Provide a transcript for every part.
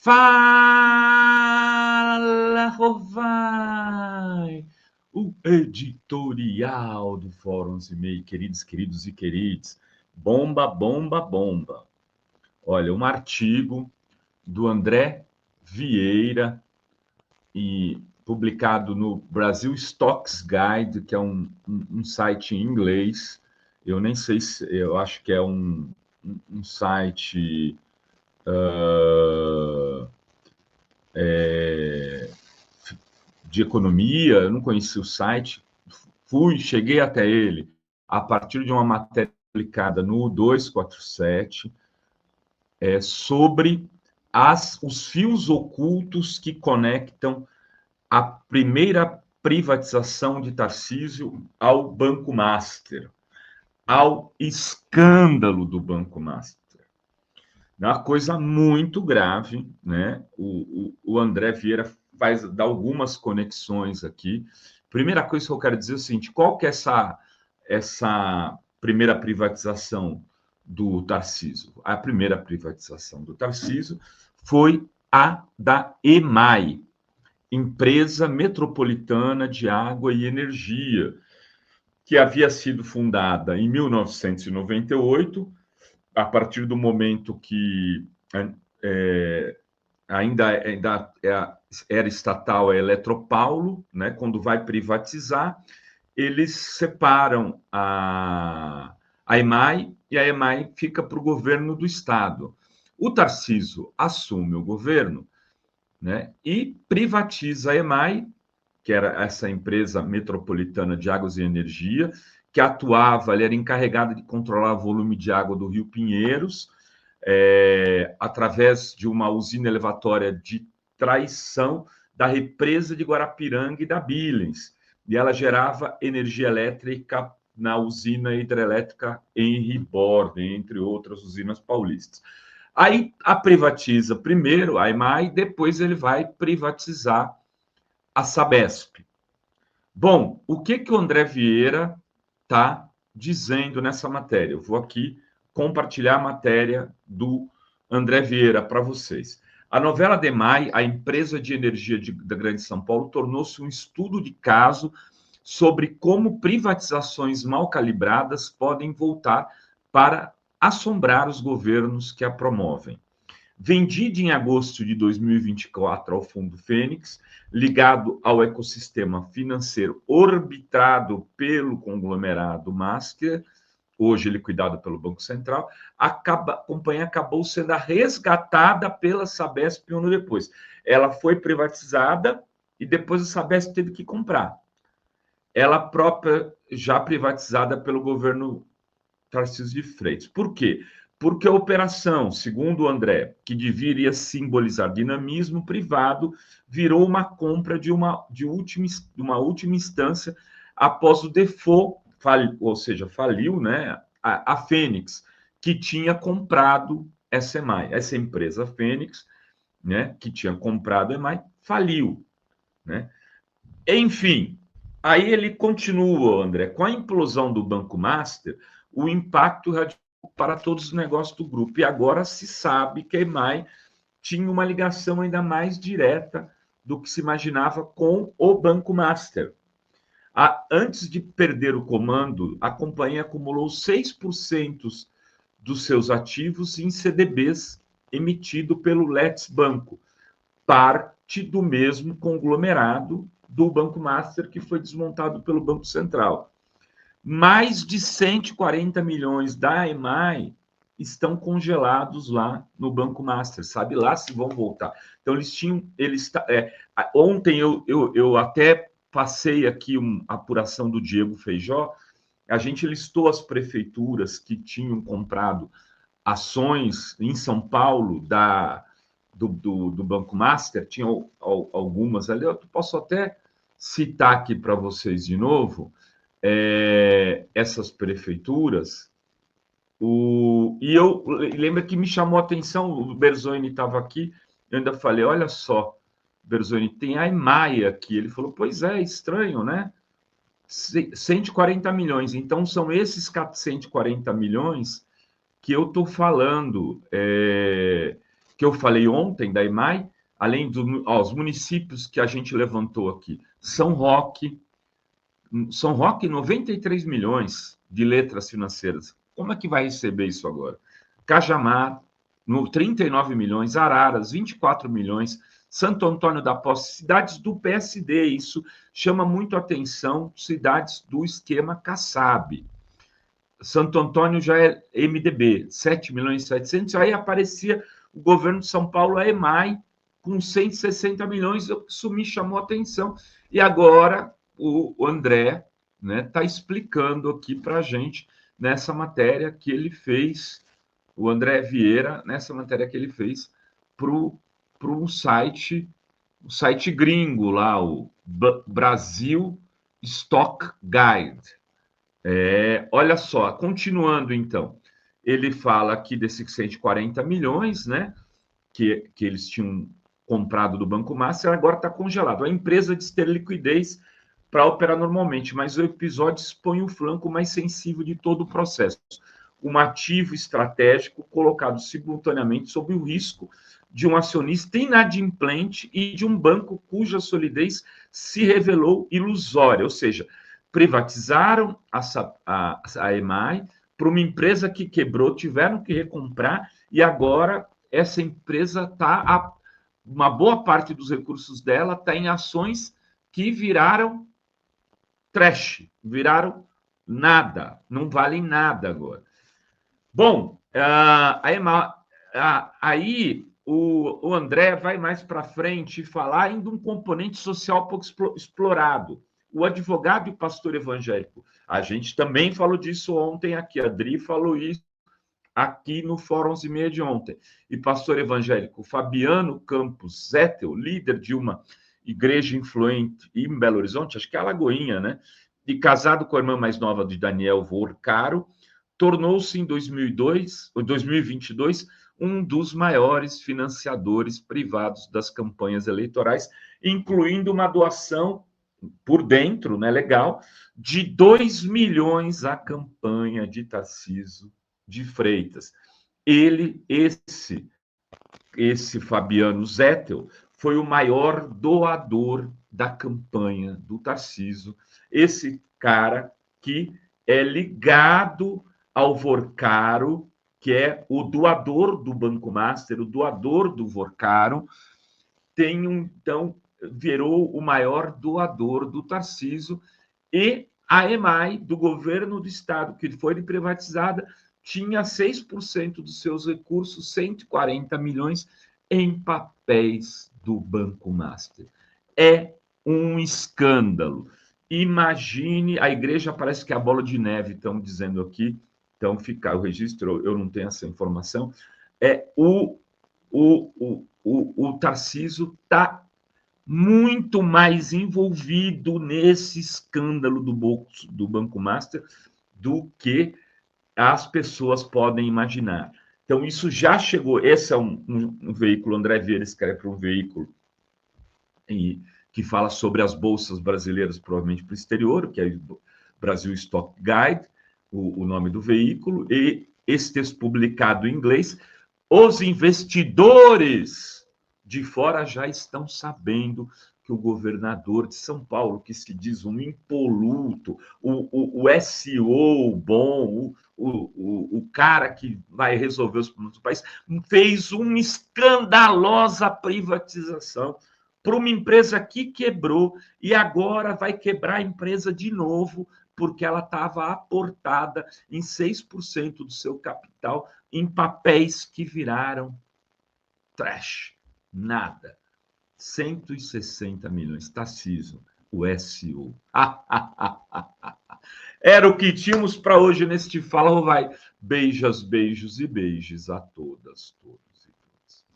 Fala, Rovai! O editorial do Fórum 11:30, queridos e queridas. Bomba, bomba, bomba. Olha, um artigo do André Vieira, e publicado no Brasil Stocks Guide, que é um site em inglês. Eu nem sei se... Eu acho que é um site... de economia. Eu não conhecia o site, cheguei até ele a partir de uma matéria publicada no 247, sobre os fios ocultos que conectam a primeira privatização de Tarcísio ao Banco Master, ao escândalo do Banco Master. É uma coisa muito grave, né? O André Vieira faz dar algumas conexões aqui. Primeira coisa que eu quero dizer é o seguinte: qual que é essa primeira privatização do Tarcísio? A primeira privatização do Tarcísio foi a da EMAI, Empresa Metropolitana de Água e Energia, que havia sido fundada em 1998, a partir do momento que ainda era estatal a Eletropaulo, né? Quando vai privatizar, eles separam a EMAI, e a EMAI fica para o governo do Estado. O Tarcísio assume o governo, né? E privatiza a EMAI, que era essa empresa metropolitana de águas e energia, que atuava, ele era encarregado de controlar o volume de água do Rio Pinheiros, através de uma usina elevatória de traição da represa de Guarapiranga e da Billens. E ela gerava energia elétrica na usina hidrelétrica Henri Borden, entre outras usinas paulistas. Aí a privatiza primeiro a EMAI, depois ele vai privatizar a Sabesp. Bom, o que o André Vieira está dizendo nessa matéria? Eu vou aqui compartilhar a matéria do André Vieira para vocês. A novela DEMAI, a empresa de energia da Grande São Paulo, tornou-se um estudo de caso sobre como privatizações mal calibradas podem voltar para assombrar os governos que a promovem. Vendida em agosto de 2024 ao Fundo Fênix, ligado ao ecossistema financeiro orbitado pelo conglomerado Master, hoje liquidado pelo Banco Central, a companhia acabou sendo resgatada pela Sabesp um ano depois. Ela foi privatizada e depois a Sabesp teve que comprar. Ela própria já privatizada pelo governo Tarcísio de Freitas. Por quê? Porque a operação, segundo o André, que deveria simbolizar dinamismo privado, virou uma compra de uma última instância após o default, ou seja, faliu, né, a Fênix, que tinha comprado essa EMAI. Essa empresa Fênix, né, que tinha comprado a EMAI, faliu, né? Enfim, aí ele continua, André, com a implosão do Banco Master, o impacto para todos os negócios do grupo. E agora se sabe que a EMAI tinha uma ligação ainda mais direta do que se imaginava com o Banco Master. Antes de perder o comando, a companhia acumulou 6% dos seus ativos em CDBs emitido pelo Let's Banco, parte do mesmo conglomerado do Banco Master, que foi desmontado pelo Banco Central. Mais de 140 milhões da EMAI estão congelados lá no Banco Master, sabe lá se vão voltar. Então, ontem eu até passei aqui uma apuração do Diego Feijó, a gente listou as prefeituras que tinham comprado ações em São Paulo do Banco Master, tinha algumas ali, eu posso até citar aqui para vocês de novo, essas prefeituras. E eu lembro que me chamou a atenção, o Berzoni estava aqui, eu ainda falei, olha só, Berzoni, tem a EMAI aqui. Ele falou, pois é, estranho, né? 140 milhões. Então, são esses 140 milhões que eu estou falando, que eu falei ontem, da EMAI, além dos municípios que a gente levantou aqui, São Roque, 93 milhões de letras financeiras. Como é que vai receber isso agora? Cajamar, 39 milhões, Araras, 24 milhões, Santo Antônio da Posse, cidades do PSD, isso chama muito atenção, cidades do esquema Kassab. Santo Antônio já é MDB, 7 milhões e 700, aí aparecia o governo de São Paulo, a EMAI, com 160 milhões, isso me chamou a atenção. E agora o André está explicando aqui para a gente, nessa matéria que ele fez, o André Vieira, nessa matéria que ele fez para o site gringo lá, o Brasil Stock Guide. Olha só, continuando então, ele fala aqui desses 140 milhões, né, que eles tinham comprado do Banco Master, agora está congelado. A empresa diz ter liquidez para operar normalmente, mas o episódio expõe o flanco mais sensível de todo o processo. Um ativo estratégico colocado simultaneamente sob o risco de um acionista inadimplente e de um banco cuja solidez se revelou ilusória, ou seja, privatizaram a EMAI para uma empresa que quebrou, tiveram que recomprar, e agora essa empresa está, uma boa parte dos recursos dela está em ações que viraram trash, viraram nada, não valem nada agora. Bom, aí o André vai mais para frente falar ainda um componente social pouco explorado. O advogado e o pastor evangélico. A gente também falou disso ontem aqui. A Adri falou isso aqui no Fórum 11h30 de ontem. E pastor evangélico Fabiano Campos Zettel, líder de uma igreja influente em Belo Horizonte, acho que é a Lagoinha, né? E casado com a irmã mais nova de Daniel Vorcaro, tornou-se em 2022 um dos maiores financiadores privados das campanhas eleitorais, incluindo uma doação por dentro, né, legal, de 2 milhões à campanha de Tarcísio de Freitas. Esse Fabiano Zettel foi o maior doador da campanha do Tarcísio, esse cara que é ligado ao Vorcaro, que é o doador do Banco Master, o doador do Vorcaro, então, virou o maior doador do Tarcísio, e a EMAI, do governo do estado, que foi privatizada, tinha 6% dos seus recursos, 140 milhões, em papéis do Banco Master. É um escândalo. Imagine, a igreja parece que é a bola de neve, estão dizendo aqui, então fica o registro, eu não tenho essa informação, o Tarcísio está muito mais envolvido nesse escândalo do Banco Master do que as pessoas podem imaginar. Então, isso já chegou. Esse é um veículo, André Vieira escreve para um veículo que fala sobre as bolsas brasileiras, provavelmente para o exterior, que é o Brasil Stock Guide, o nome do veículo, e esse texto publicado em inglês, os investidores de fora já estão sabendo que o governador de São Paulo, que se diz um impoluto, o SEO bom, o cara que vai resolver os problemas do país, fez uma escandalosa privatização para uma empresa que quebrou e agora vai quebrar a empresa de novo, porque ela estava aportada em 6% do seu capital em papéis que viraram trash. Nada. 160 milhões. Tarcísio, o SEO. Era o que tínhamos para hoje neste Fala Rovai. Beijos, beijos e beijos a todas, todos e todas.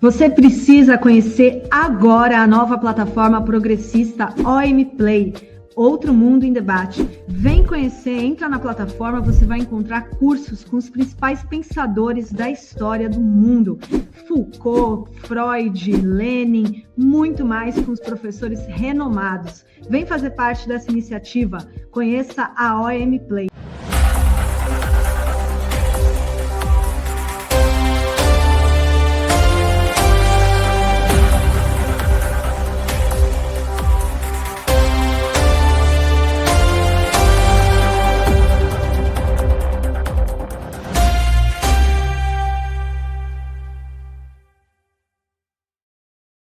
Você precisa conhecer agora a nova plataforma progressista OM Play. Outro Mundo em Debate. Vem conhecer, entra na plataforma, você vai encontrar cursos com os principais pensadores da história do mundo. Foucault, Freud, Lenin, muito mais com os professores renomados. Vem fazer parte dessa iniciativa. Conheça a OM Play.